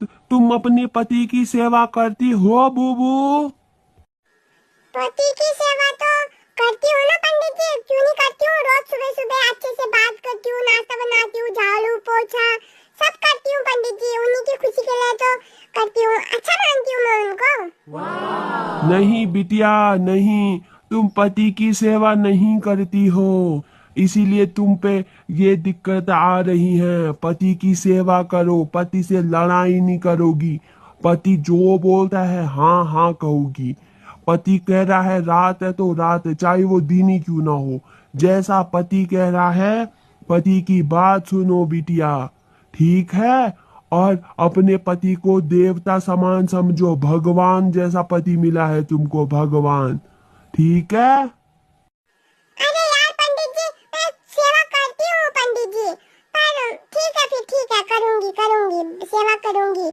तुम अपने पति की सेवा करती हो बूबू? पति की सेवा तो करती हूँ ना पंडित जी, क्यों नहीं करती हूँ। रोज सुबह सुबह अच्छे से बात करती हूँ, नाश्ता बनाती हूँ, झाड़ू पोछा सब करती हूँ पंडित जी। उन्हीं की खुशी के लिए तो करती हूँ, अच्छा मानती हूँ मैं उनको। नहीं बिटिया नहीं, तुम पति की सेवा नहीं करती हो, इसीलिए तुम पे ये दिक्कत आ रही है। पति की सेवा करो, पति से लड़ाई नहीं करोगी। पति जो बोलता है हाँ हाँ कहोगी। पति कह रहा है रात है तो रात है, चाहे वो दिन ही क्यों ना हो। जैसा पति कह रहा है, पति की बात सुनो बिटिया, ठीक है? और अपने पति को देवता समान समझो, भगवान जैसा पति मिला है तुमको, भगवान। ठीक है? अरे यार पंडित जी, मैं सेवा करती हूँ पंडित जी, पर ठीक है फिर, ठीक है, करूंगी करूंगी सेवा करूंगी।